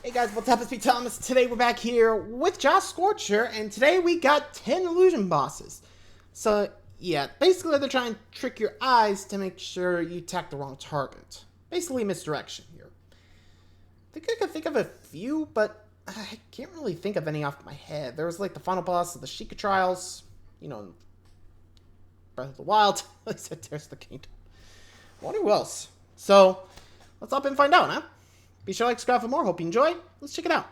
Hey guys, what's up? It's me, Thomas. Today we're back here with Josh Scorcher, and today we got 10 illusion bosses. So, yeah, basically they're trying to trick your eyes to make sure you attack the wrong target. Basically misdirection here. I think I could think of a few, but I can't really think of any off my head. There was like the final boss of the Sheikah Trials, you know, Breath of the Wild, I said Tears of the Kingdom. I wonder who else. So, let's hop in and find out, huh? Be sure to like, subscribe for more. Hope you enjoy. Let's check it out.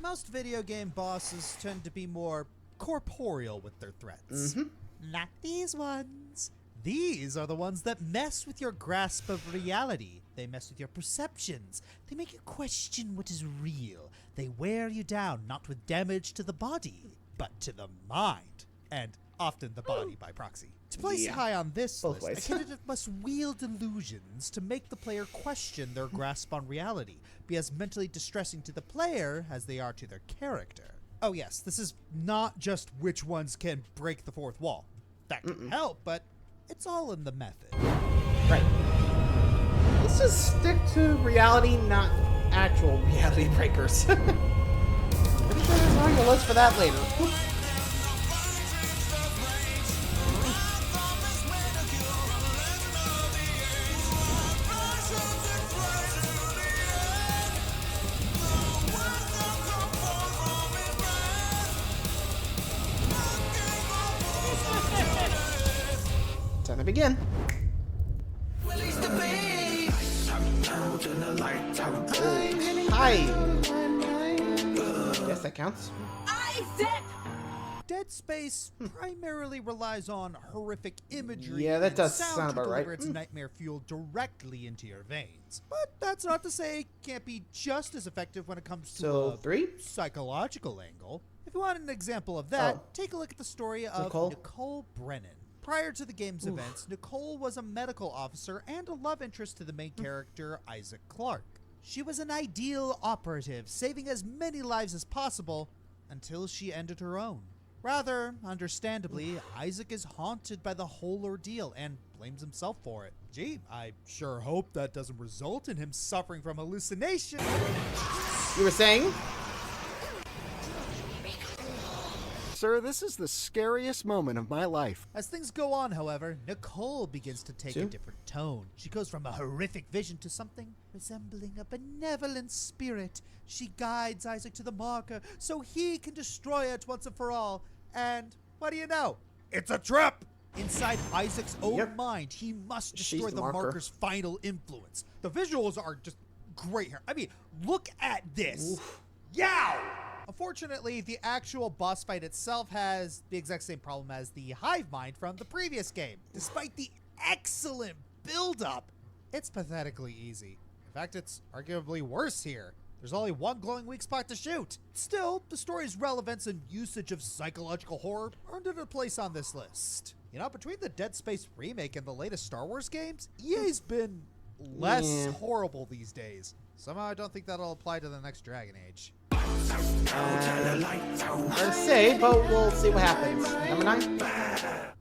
Most video game bosses tend to be more corporeal with their threats. Not these ones. These are the ones that mess with your grasp of reality. They mess with your perceptions. They make you question what is real. They wear you down, not with damage to the body, but to the mind. And often the body by proxy. To place high on this Both list, ways. a candidate must wield illusions to make the player question their grasp on reality, be as mentally distressing to the player as they are to their character. Oh yes, this is not just which ones can break the fourth wall. That can help, but it's all in the method. Right. Let's just stick to reality, not actual reality breakers. Pretty sure there's already a list for that later. Time to begin. Hi. Guess that counts. Dead Space primarily relies on horrific imagery Yeah, that and does sound sound to about right. deliver its nightmare fuel directly into your veins. But that's not to say it can't be just as effective when it comes to So, a 3? psychological angle. If you want an example of that, Oh. take a look at the story of Nicole Brennan. Prior to the game's events, Nicole was a medical officer and a love interest to the main character, Isaac Clarke. She was an ideal operative, saving as many lives as possible until she ended her own. Rather, understandably, Isaac is haunted by the whole ordeal and blames himself for it. Gee, I sure hope that doesn't result in him suffering from hallucination. You were saying? Sir, this is the scariest moment of my life. As things go on, however, Nicole begins to take a 2? different tone. She goes from a horrific vision to something resembling a benevolent spirit. She guides Isaac to the marker so he can destroy it once and for all. And what do you know? It's a trap! Inside Isaac's own mind, he must destroy the marker's final influence. The visuals are just great here. I mean, look at this. Yow! Unfortunately, the actual boss fight itself has the exact same problem as the hive mind from the previous game. Despite the excellent build-up, it's pathetically easy. In fact, it's arguably worse here. There's only one glowing weak spot to shoot. Still, the story's relevance and usage of psychological horror earned it a place on this list. You know, between the Dead Space remake and the latest Star Wars games, EA's been less horrible these days. Somehow I don't think that'll apply to the next Dragon Age. Hard to say, but we'll see what happens. Number 9?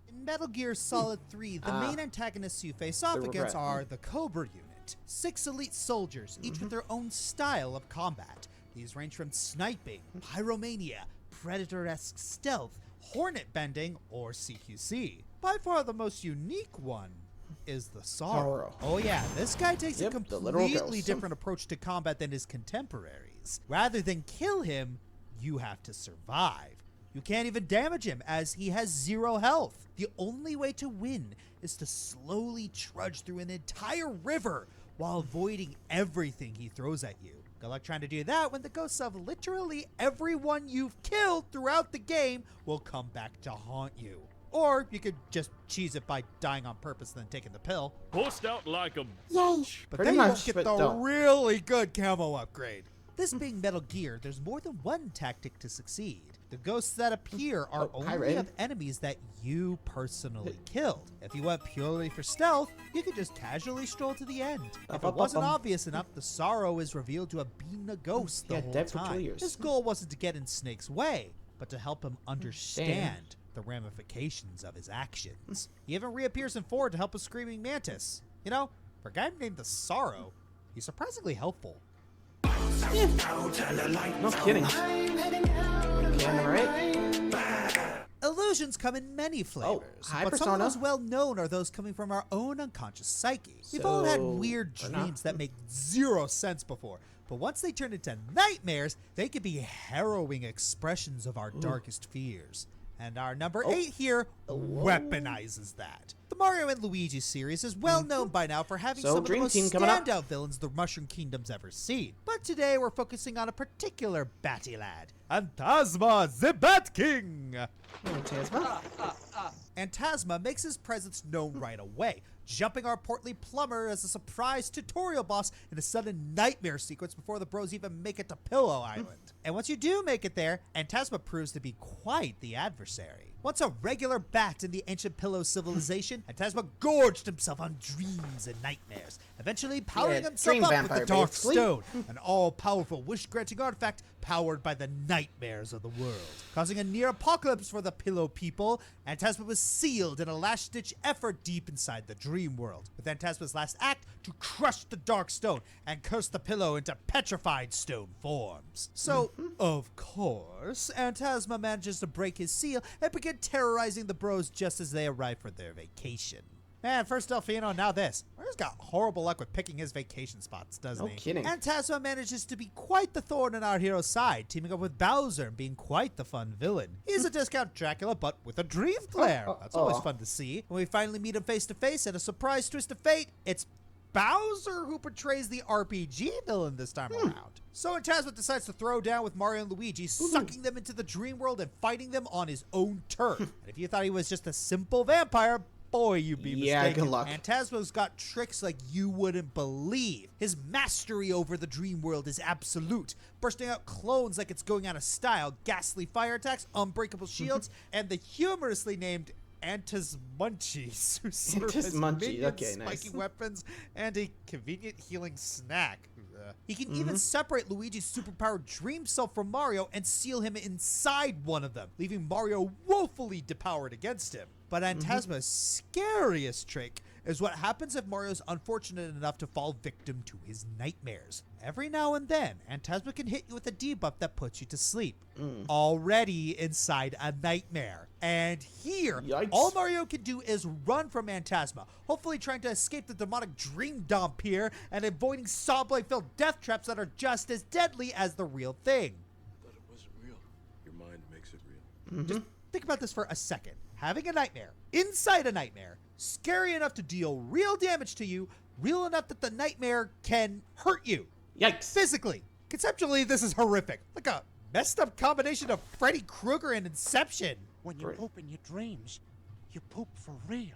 In Metal Gear Solid 3, the main antagonists you face off against are the Cobra Unit. 6 elite soldiers, each with their own style of combat. These range from sniping, pyromania, predator-esque stealth, hornet bending, or CQC. By far the most unique one is the Sorrow. Oh yeah, this guy takes a completely different approach to combat than his contemporaries. Rather than kill him, you have to survive. You can't even damage him as he has 0 health. The only way to win is to slowly trudge through an entire river while avoiding everything he throws at you. Good luck trying to do that when the ghosts of literally everyone you've killed throughout the game will come back to haunt you. Or you could just cheese it by dying on purpose and then taking the pill. Bust out like a... Yay! But Pretty then you much, won't get but the don't. really good camo upgrade. This being Metal Gear, there's more than one tactic to succeed. The ghosts that appear are only of enemies that you personally killed. If you went purely for stealth, you could just casually stroll to the end. If it wasn't obvious enough, the Sorrow is revealed to have been a ghost the whole dead for 2 time. years. His goal wasn't to get in Snake's way, but to help him understand the ramifications of his actions. He even reappears in 4 to help a screaming mantis. You know, for a guy named the Sorrow, he's surprisingly helpful. Yeah. No kidding. Okay, right? Illusions come in many flavors, hi, but some of the Persona. most well-known are those coming from our own unconscious psyche. We've all had weird or not. dreams that make zero sense before, but once they turn into nightmares, they can be harrowing expressions of our darkest fears. And our number 8 here weaponizes that. The Mario and Luigi series is well known by now for having some of the Dream most Team coming up. standout villains the Mushroom Kingdom's ever seen. But today we're focusing on a particular batty lad, Antasma, the Bat King! Antasma? Antasma makes his presence known right away, jumping our portly plumber as a surprise tutorial boss in a sudden nightmare sequence before the bros even make it to Pillow Island. And once you do make it there, Antasma proves to be quite the adversary. Once a regular bat in the ancient Pillow civilization, Antasma gorged himself on dreams and nightmares, eventually powering himself dream up with vampire, the Dark basically. Stone, an all-powerful wish-granting artifact powered by the nightmares of the world. Causing a near apocalypse for the Pillow people, Antasma was sealed in a last-ditch effort deep inside the dream world, with Antasma's last act to crush the Dark Stone and curse the Pillow into petrified stone forms. So, of course, Antasma manages to break his seal and begin terrorizing the bros just as they arrive for their vacation. Man, first Delfino, now this. Mario's got horrible luck with picking his vacation spots, doesn't No he? kidding. Antasma manages to be quite the thorn in our hero's side, teaming up with Bowser and being quite the fun villain. He's a discount Dracula, but with a dream flare. That's always fun to see. When we finally meet him face to face, and a surprise twist of fate, it's Bowser who portrays the RPG villain this time around. So Antasma decides to throw down with Mario and Luigi, sucking them into the dream world and fighting them on his own turf. And if you thought he was just a simple vampire, boy, you'd be mistaken. Good luck. Antasma's got tricks like you wouldn't believe. His mastery over the dream world is absolute, bursting out clones like it's going out of style, ghastly fire attacks, unbreakable shields, and the humorously named Antasmunchies, who serve as minions, okay, nice. spiky weapons, and a convenient healing snack. He can even separate Luigi's superpowered dream self from Mario and seal him inside one of them, leaving Mario woefully depowered against him. But Antasma's scariest trick is what happens if Mario's unfortunate enough to fall victim to his nightmares. Every now and then, Antasma can hit you with a debuff that puts you to sleep, already inside a nightmare. And here, Yikes. all Mario can do is run from Antasma, hopefully trying to escape the demonic dream dump here and avoiding saw-blade-filled death traps that are just as deadly as the real thing. But it wasn't real. Your mind makes it real. Just think about this for a second. Having a nightmare, inside a nightmare, scary enough to deal real damage to you, real enough that the nightmare can hurt you. Yikes. Physically. Conceptually, this is horrific. Like a messed up combination of Freddy Krueger and Inception. When you poop in your dreams, you poop for real.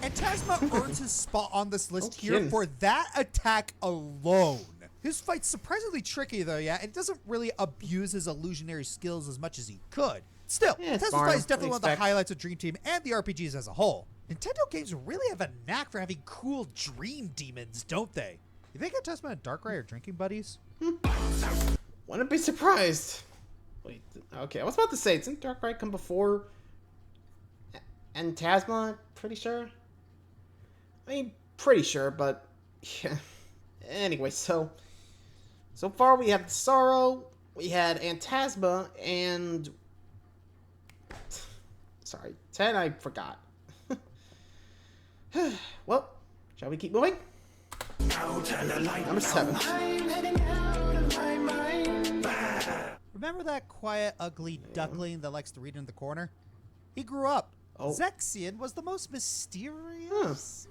Antasma earns his spot on this list here kidding. for that attack alone. His fight's surprisingly tricky though, yeah, and doesn't really abuse his illusionary skills as much as he could. Still, Yeah, it's Antasma's fine. fight is definitely one of the Expect. highlights of Dream Team and the RPGs as a whole. Nintendo games really have a knack for having cool dream demons, don't they? You think Antasma and Darkrai are drinking buddies? Wouldn't be surprised. Wait, okay, I was about to say, didn't Darkrai come before Antasma? Pretty sure. I mean, pretty sure, but yeah. Anyway, so far we have Sorrow, we had Antasma, and sorry, 10 I forgot. Well, shall we keep moving? Number 7. Remember that quiet, ugly duckling that likes to read in the corner? He grew up. Oh. Zexion was the most mysterious,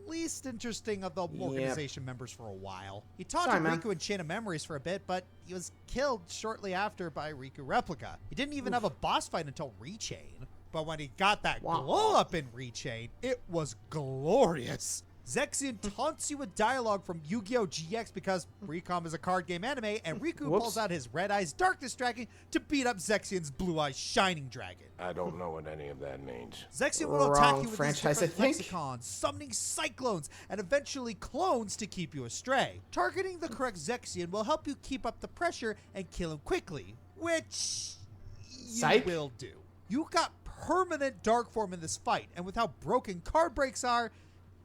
least interesting of the organization members for a while. He taught Sorry, to man. Riku and Chain of Memories for a bit, but he was killed shortly after by Riku Replica. He didn't even have a boss fight until Rechain. But when he got that Wow. glow up in Rechain, it was glorious. Zexion taunts you with dialogue from Yu-Gi-Oh! GX because Recom is a card game anime, and Riku Whoops. pulls out his Red Eyes Darkness Dragon to beat up Zexion's Blue Eyes Shining Dragon. I don't know what any of that means. Zexion will attack Wrong you with franchise, his different I think. lexicons, summoning cyclones, and eventually clones to keep you astray. Targeting the correct Zexion will help you keep up the pressure and kill him quickly, which you Psych. will do. You got permanent dark form in this fight, and with how broken card breaks are,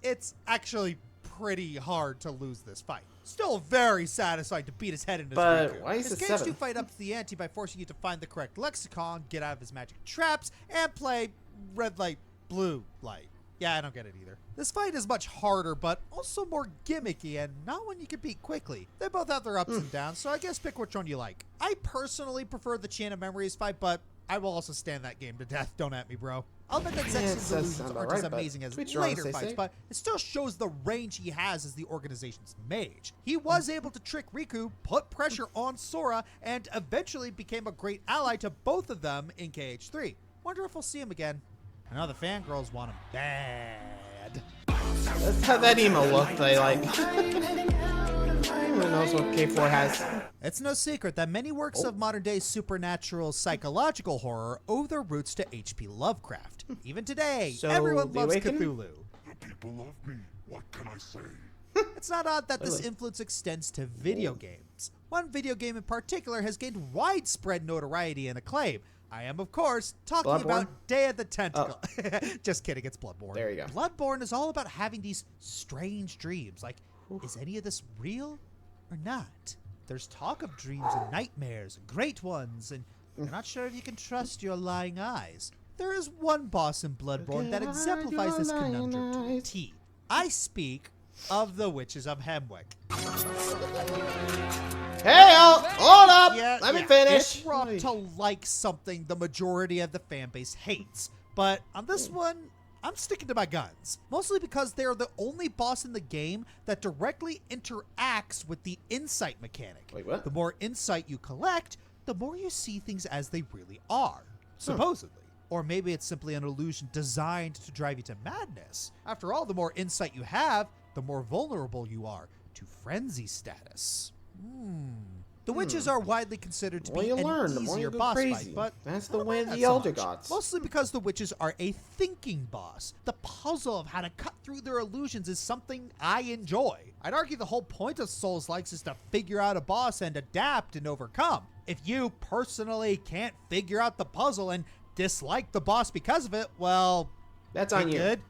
it's actually pretty hard to lose this fight. Still very satisfied to beat his head in his But Riku. why is His it games 7? do fight up to the ante by forcing you to find the correct lexicon, get out of his magic traps, and play red light, blue light. Yeah, I don't get it either. This fight is much harder, but also more gimmicky and not one you can beat quickly. They both have their ups and downs, so I guess pick which one you like. I personally prefer the Chain of Memories fight, but I will also stand that game to death. Don't at me, bro. I'll admit that Zexion's illusions aren't as amazing as later fights, but it still shows the range he has as the organization's mage. He was able to trick Riku, put pressure on Sora, and eventually became a great ally to both of them in KH3. Wonder if we'll see him again. I know the fangirls want him bad. That's how that emo looked. They like. Who knows what K4 has? It's no secret that many works of modern-day supernatural psychological horror owe their roots to H.P. Lovecraft. Even today, So, everyone The loves Awakening? Cthulhu. People love me. What can I say? It's not odd that this Really? influence extends to video games. One video game in particular has gained widespread notoriety and acclaim. I am, of course, talking Bloodborne? about Day of the Tentacle. Just kidding, it's Bloodborne. There you go. Bloodborne is all about having these strange dreams. Like, is any of this real or not? There's talk of dreams and nightmares, great ones, and you're not sure if you can trust your lying eyes. There is one boss in Bloodborne that exemplifies this conundrum to a T. I speak of the Witches of Hemwick. Hey, hold up! Let me finish. It's rough to like something the majority of the fan base hates, but on this one, I'm sticking to my guns. Mostly because they're the only boss in the game that directly interacts with the insight mechanic. Wait, what? The more insight you collect, the more you see things as they really are, supposedly. Or maybe it's simply an illusion designed to drive you to madness. After all, the more insight you have, the more vulnerable you are to frenzy status. The witches are widely considered to The more be you an learn, the more easier you go boss crazy. fight, but That's I the don't way mind of that the so elder much. gods. Mostly because the witches are a thinking boss. The puzzle of how to cut through their illusions is something I enjoy. I'd argue the whole point of Souls-likes is to figure out a boss and adapt and overcome. If you personally can't figure out the puzzle and dislike the boss because of it, well, That's on ain't you. good.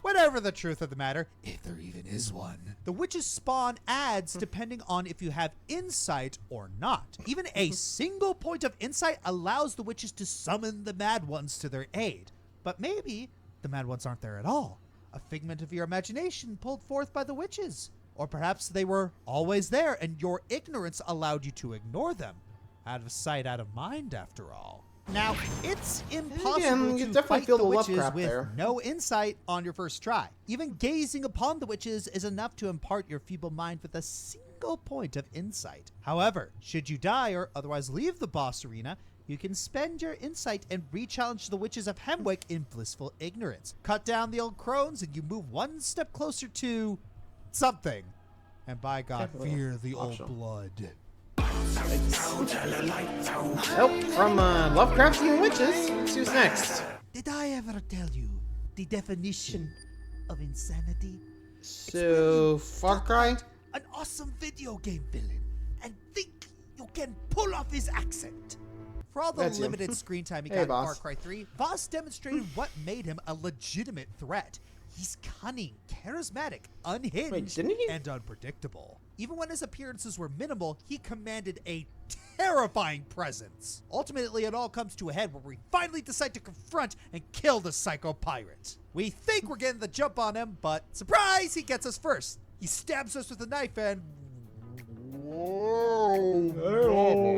Whatever the truth of the matter, if there even is one. The witches spawn ads depending on if you have insight or not. Even a single point of insight allows the witches to summon the mad ones to their aid. But maybe the mad ones aren't there at all. A figment of your imagination pulled forth by the witches. Or perhaps they were always there and your ignorance allowed you to ignore them. Out of sight, out of mind, after all. Now, it's impossible you to definitely fight feel the the witches Lovecraft with there. no insight on your first try. Even gazing upon the witches is enough to impart your feeble mind with a single point of insight. However, should you die or otherwise leave the boss arena, you can spend your insight and re-challenge the witches of Hemwick in blissful ignorance. Cut down the old crones and you move one step closer to something. And by God, Definitely fear the old optional. blood. Nope, from Lovecraftian witches. Let's see who's next. Did I ever tell you the definition of insanity? So, Far Cry? An awesome video game villain and think you can pull off his accent. For all the That's you. limited screen time he Hey, got in boss. Far Cry 3, Vaas demonstrated what made him a legitimate threat. He's cunning, charismatic, unhinged, Wait, didn't he? and unpredictable. Even when his appearances were minimal, he commanded a terrifying presence. Ultimately, it all comes to a head where we finally decide to confront and kill the psycho pirate. We think we're getting the jump on him, but surprise, he gets us first. He stabs us with a knife and... Whoa,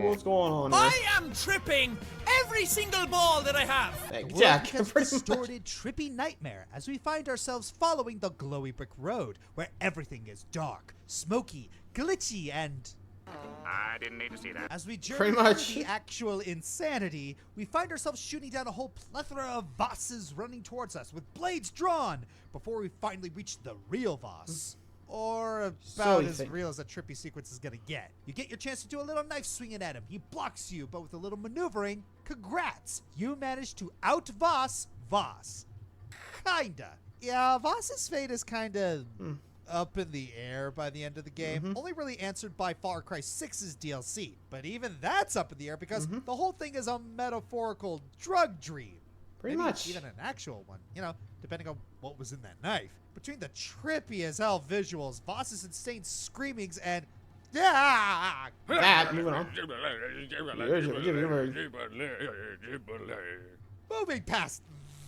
what's going on here? I am tripping every single ball that I have. Thanks, The world Jack. becomes a Pretty much. distorted, trippy nightmare as we find ourselves following the glowy brick road, where everything is dark, smoky, glitchy, and... I didn't need to see that. As we journey Pretty through much. the actual insanity, we find ourselves shooting down a whole plethora of Vaases running towards us with blades drawn before we finally reach the real Vaas. Or about you as think. real as a trippy sequence is gonna get. You get your chance to do a little knife swinging at him. He blocks you, but with a little maneuvering, congrats! You managed to out-Vaas Vaas. Kinda. Yeah, Vaas's fate is kinda up in the air by the end of the game. Only really answered by Far Cry 6's DLC. But even that's up in the air because the whole thing is a metaphorical drug dream. Pretty Maybe much. even an actual one, you know, depending on what was in that knife. Between the trippy as hell visuals, Vaas's insane screamings, and That, moving on. moving past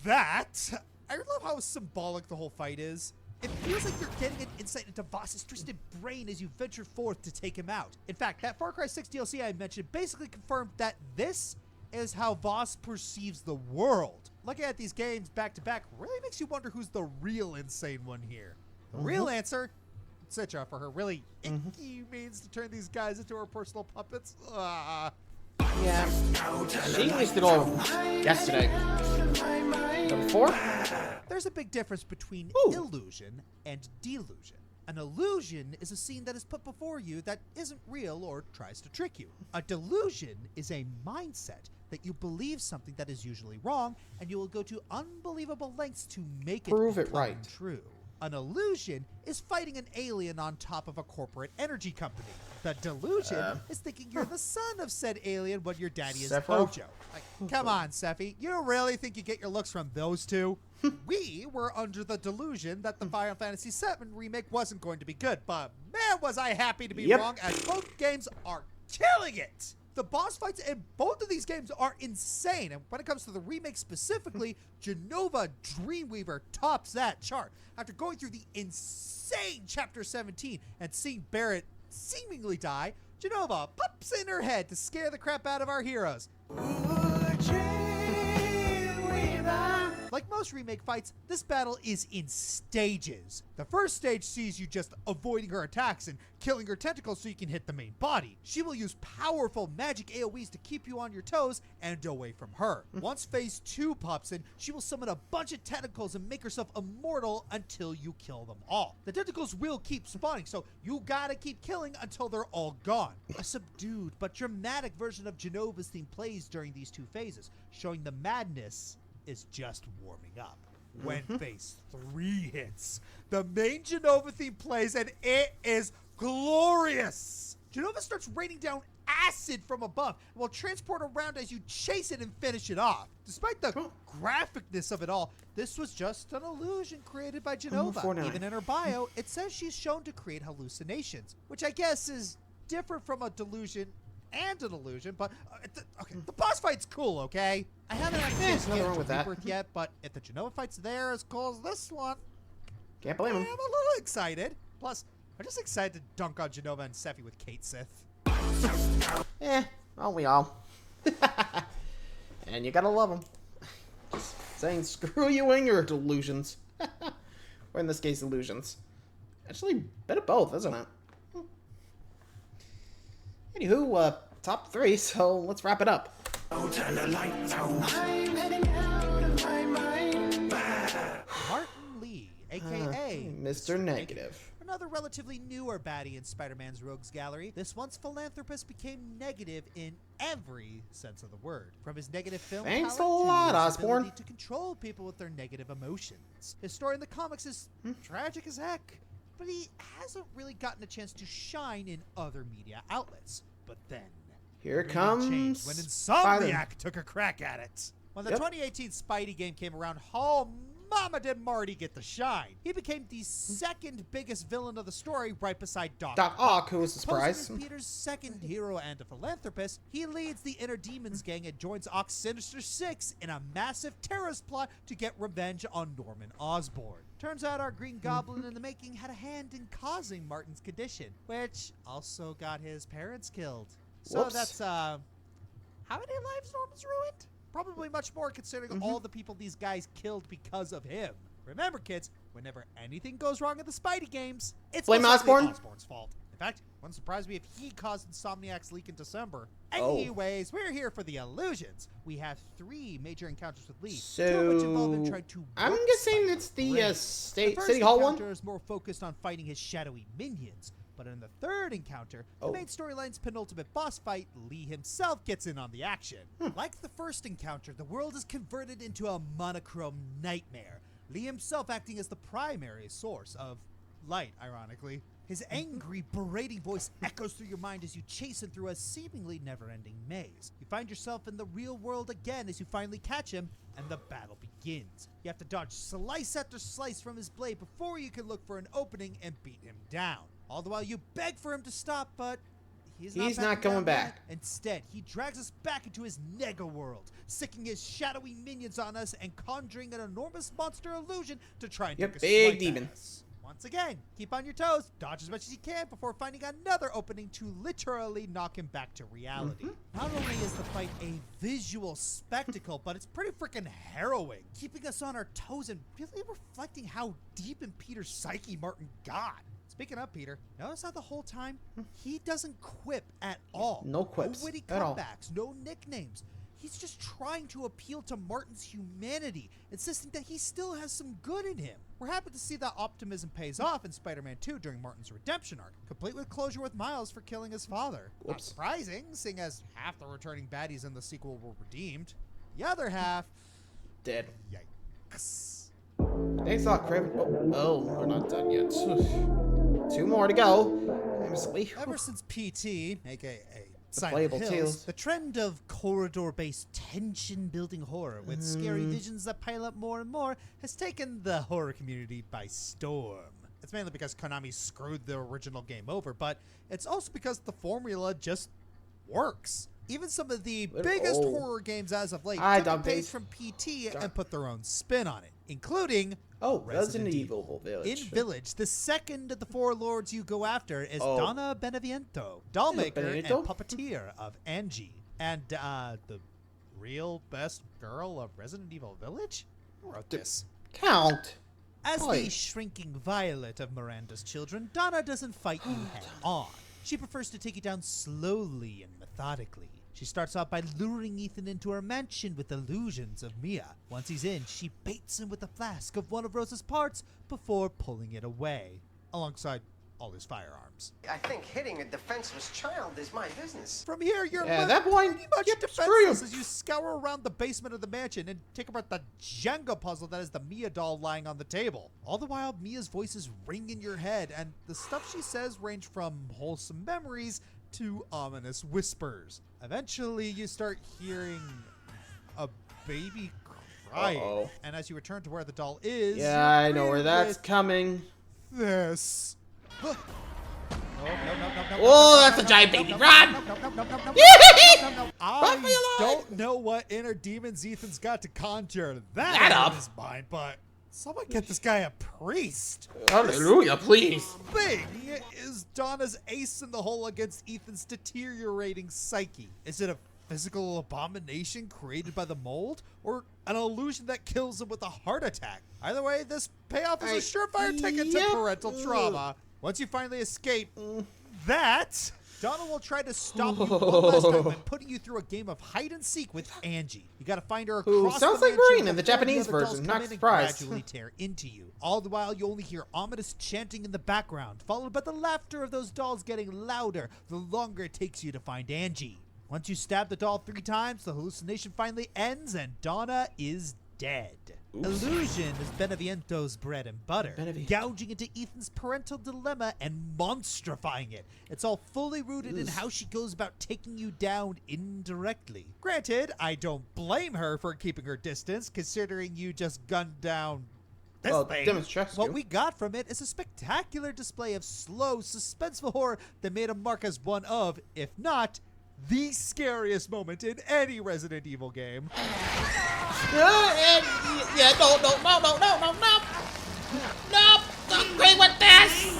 that, I love how symbolic the whole fight is. It feels like you're getting an insight into Vaas's twisted brain as you venture forth to take him out. In fact, that Far Cry 6 DLC I mentioned basically confirmed that this is how Vaas perceives the world. Looking at these games back to back really makes you wonder who's the real insane one here. The real answer, Citra, for her really icky means to turn these guys into her personal puppets. Yeah. She released it all yesterday. The before? There's a big difference between illusion and delusion. An illusion is a scene that is put before you that isn't real or tries to trick you. A delusion is a mindset that you believe something that is usually wrong, and you will go to unbelievable lengths to make Prove it become right. true. An illusion is fighting an alien on top of a corporate energy company. The delusion is thinking you're the son of said alien when your daddy is Sephiroth? Hojo. Like, come on, Sephi. You really think you get your looks from those two? We were under the delusion that the Final Fantasy VII remake wasn't going to be good, but man, was I happy to be wrong, as both games are killing it! The boss fights in both of these games are insane, and when it comes to the remake specifically, Jenova Dreamweaver tops that chart. After going through the insane Chapter 17 and seeing Barrett seemingly die, Jenova pops in her head to scare the crap out of our heroes. Like most remake fights, this battle is in stages. The first stage sees you just avoiding her attacks and killing her tentacles so you can hit the main body. She will use powerful magic AoEs to keep you on your toes and away from her. Once phase 2 pops in, she will summon a bunch of tentacles and make herself immortal until you kill them all. The tentacles will keep spawning, so you gotta keep killing until they're all gone. A subdued but dramatic version of Jenova's theme plays during these two phases, showing the madness is just warming up. When phase 3 hits, the main Jenova theme plays and it is glorious. Jenova starts raining down acid from above and will transport around as you chase it and finish it off. Despite the graphicness of it all, this was just an illusion created by Jenova. Even in her bio, it says she's shown to create hallucinations, which I guess is different from a delusion and an illusion, but the boss fight's cool, okay? I haven't had a chance to get into Rebirth yet, but if the Jenova fight's there as cool as this one, Can't blame him. I'm a little excited. Plus, I'm just excited to dunk on Jenova and Sephi with Kate Sith. Aren't we all? And you gotta love them. Just saying screw you and your delusions. Or in this case, illusions. Actually, bit of both, isn't it? Anywho, top 3, so let's wrap it up. Martin Lee, a.k.a. Mr. Negative. Another relatively newer baddie in Spider-Man's Rogues Gallery, this once philanthropist became negative in every sense of the word. From his negative film Thanks palette a lot, to his Osborn. ability to control people with their negative emotions. His story in the comics is tragic as heck, but he hasn't really gotten a chance to shine in other media outlets. But then, Here everything comes changed when Insomniac took a crack at it. When the 2018 Spidey game came around, oh mama did Marty get the shine. He became the second biggest villain of the story, right beside Doc Ock, who was a surprise. Posing as Peter's second hero and a philanthropist, he leads the Inner Demons gang and joins Ock's Sinister Six in a massive terrorist plot to get revenge on Norman Osborn. Turns out our Green Goblin in the making had a hand in causing Martin's condition, which also got his parents killed. So Whoops. that's, how many lives Norman's ruined? Probably much more considering all the people these guys killed because of him. Remember, kids, whenever anything goes wrong in the Spidey games, it's Blame most likely Osborn? Osborn's fault. In fact, wouldn't surprise me if he caused Insomniac's leak in December. Oh. Anyways, we're here for the illusions. We have 3 major encounters with Lee, So, 2 of which involve him trying to I'm warp guessing Spidey's it's the brain. City first Hall one? encounter is more focused on fighting his shadowy minions. But in the third encounter, the main storyline's penultimate boss fight, Lee himself gets in on the action. Like the first encounter, the world is converted into a monochrome nightmare, Lee himself acting as the primary source of light, ironically. His angry, berating voice echoes through your mind as you chase him through a seemingly never-ending maze. You find yourself in the real world again as you finally catch him, and the battle begins. You have to dodge slice after slice from his blade before you can look for an opening and beat him down. All the while you beg for him to stop, but he's not going back. Instead, he drags us back into his nega world, sicking his shadowy minions on us and conjuring an enormous monster illusion to try and take a big swipe demon. at us. Once again, keep on your toes, dodge as much as you can before finding another opening to literally knock him back to reality. Not only is the fight a visual spectacle, but it's pretty freaking harrowing, keeping us on our toes and really reflecting how deep in Peter's psyche Martin got. Speaking of Peter, notice how the whole time he doesn't quip at all. No quips No witty at all. comebacks, no nicknames. He's just trying to appeal to Martin's humanity, insisting that he still has some good in him. We're happy to see that optimism pays off in Spider-Man 2 during Martin's redemption arc, complete with closure with Miles for killing his father. Not Whoops. surprising, seeing as half the returning baddies in the sequel were redeemed. The other half, Dead. yikes. Thanks a lot, Craven. Oh, we're not done yet. 2 more to go. Honestly. Ever since PT, aka Silent Playable Hills, Tales. the trend of corridor-based tension-building horror with scary visions that pile up more and more has taken the horror community by storm. It's mainly because Konami screwed the original game over, but it's also because the formula just works. Even some of the biggest horror games as of late took a page from PT and put their own spin on it, including Resident Evil Village. In Village, the second of the 4 lords you go after is Donna Beneviento, dollmaker and puppeteer of Angie, and the real best girl of Resident Evil Village? Who wrote this? Count. As the shrinking Violet of Miranda's children, Donna doesn't fight you head-on. She prefers to take you down slowly and methodically. She starts off by luring Ethan into her mansion with illusions of Mia. Once he's in, she baits him with a flask of one of Rose's parts before pulling it away, alongside all his firearms. I think hitting a defenseless child is my business. From here, you're at that point, pretty much defenseless as you scour around the basement of the mansion and take apart the Jenga puzzle that is the Mia doll lying on the table. All the while, Mia's voices ring in your head, and the stuff she says range from wholesome memories to ominous whispers. Eventually, you start hearing a baby crying, and as you return to where the doll is, I know where that's coming. This. Oh, that's a giant baby. Run! I don't know what inner demons Ethan's got to conjure that out of his mind, but someone get this guy a priest. Hallelujah, please. Thing is Donna's ace in the hole against Ethan's deteriorating psyche. Is it a physical abomination created by the mold, or an illusion that kills him with a heart attack? Either way, this payoff is a surefire ticket to parental trauma. Once you finally escape that, Donna will try to stop you one last time by putting you through a game of hide and seek with Angie. You gotta find her across sounds the like mansion Marine in the before Japanese other dolls version, come not in and surprised. gradually tear into you. All the while, you only hear ominous chanting in the background, followed by the laughter of those dolls getting louder the longer it takes you to find Angie. Once you stab the doll 3 times, the hallucination finally ends and Donna is dead. Illusion is Beneviento's bread and butter, gouging into Ethan's parental dilemma and monstrifying it. It's all fully rooted in how she goes about taking you down indirectly. Granted, I don't blame her for keeping her distance, considering you just gunned down this thing. What we got from it is a spectacular display of slow, suspenseful horror that made him mark as one of, if not, the scariest moment in any Resident Evil game. Don't agree with this.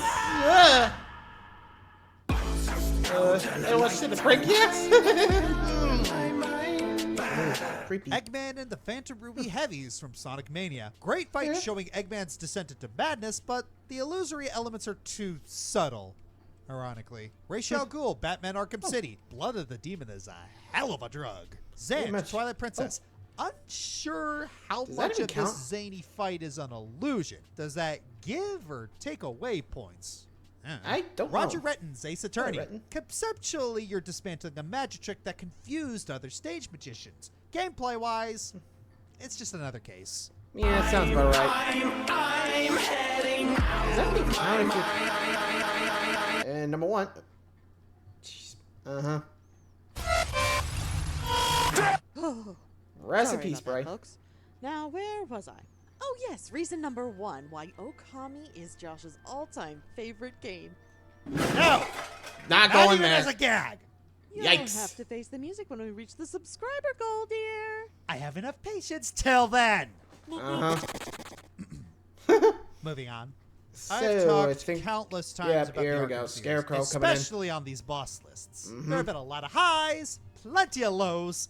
What's in the break Creepy. Eggman and the Phantom Ruby Heavies from Sonic Mania. Great fight showing Eggman's descent into madness, but the illusory elements are too subtle. Ironically, Ra's al Ghul, Batman Arkham City. Blood of the Demon is a hell of a drug. Zanj, Twilight Princess. Unsure how much of this zany fight is an illusion. Does that give or take away points? I don't know. Roger Retton's Ace Attorney. Conceptually, you're dismantling a magic trick that confused other stage magicians. Gameplay-wise, it's just another case. Yeah, that sounds about right. I'm heading out. Does that mean And number 1. Jeez. Uh-huh. Recipe Sorry about spray. that, folks. Now, where was I? Oh yes, reason number 1 why Okami is Josh's all-time favorite game. No! Not Not going even there. as a gag! You'll Yikes. have to face the music when we reach the subscriber goal, dear. I have enough patience till then! Uh-huh. Moving on. So, I've I talked think... countless times Yep, about here the we go. Arkham series, Scarecrow coming in. especially on these boss lists. There have been a lot of highs, plenty of lows.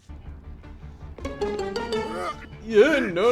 Yeah, no.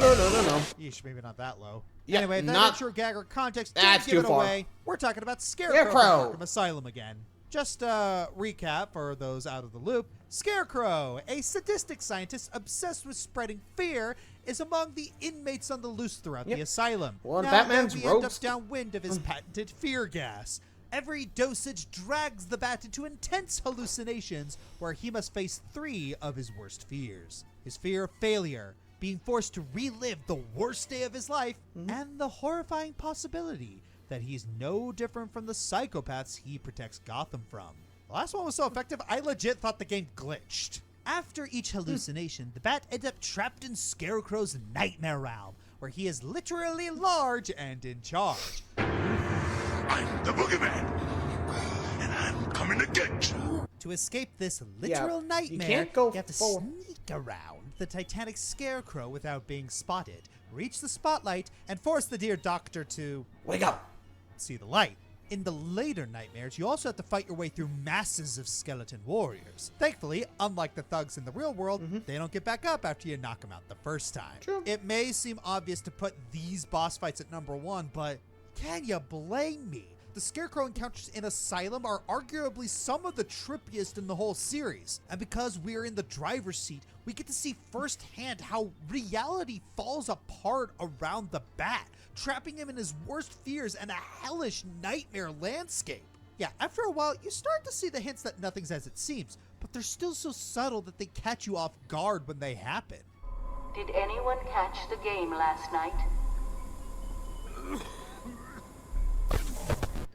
Yeesh, maybe not that low. Yeah, anyway, if that not- ain't your gag or context, That's don't give too it far. away. We're talking about Scarecrow Scarecrow. from Arkham Asylum again. Just a recap for those out of the loop. Scarecrow, a sadistic scientist obsessed with spreading fear, is among the inmates on the loose throughout Yep. the asylum. One of Now Batman's that we end up rogues. downwind of his patented fear gas. Every dosage drags the Bat into intense hallucinations where he must face 3 of his worst fears. His fear of failure, being forced to relive the worst day of his life, and the horrifying possibility that he's no different from the psychopaths he protects Gotham from. The last one was so effective, I legit thought the game glitched. After each hallucination, the Bat ends up trapped in Scarecrow's nightmare realm, where he is literally large and in charge. I'm the boogeyman, and I'm coming to get you. To escape this literal you nightmare, can't go you have to forward. sneak around the Titanic Scarecrow without being spotted, reach the spotlight, and force the dear doctor to Wake up. see the light. In the later nightmares, you also have to fight your way through masses of skeleton warriors. Thankfully, unlike the thugs in the real world, they don't get back up after you knock them out the first time. True. It may seem obvious to put these boss fights at number 1, but can you blame me? The Scarecrow encounters in Asylum are arguably some of the trippiest in the whole series. And because we're in the driver's seat, we get to see firsthand how reality falls apart around the Bat, trapping him in his worst fears and a hellish nightmare landscape. Yeah, after a while, you start to see the hints that nothing's as it seems, but they're still so subtle that they catch you off guard when they happen. Did anyone catch the game last night?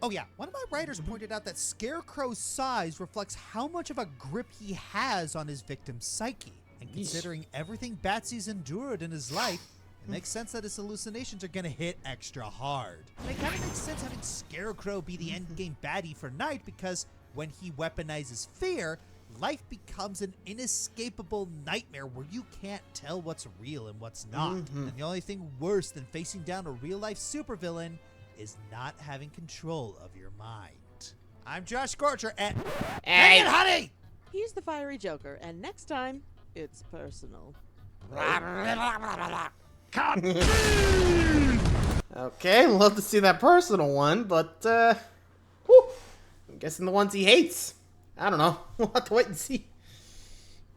Oh yeah, one of my writers pointed out that Scarecrow's size reflects how much of a grip he has on his victim's psyche. And considering everything Batsy's endured in his life, it makes sense that his hallucinations are gonna hit extra hard. And it kinda makes sense having Scarecrow be the endgame baddie for Night, because when he weaponizes fear, life becomes an inescapable nightmare where you can't tell what's real and what's not. And the only thing worse than facing down a real-life supervillain is not having control of your mind. I'm Josh Scorcher, and Hey. Dang it, honey! He's the fiery Joker, and next time, it's personal. Okay, love to see that personal one, but, whew, I'm guessing the ones he hates. I don't know. We'll have to wait and see.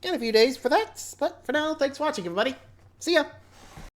Got a few days for that, but for now, thanks for watching, everybody. See ya!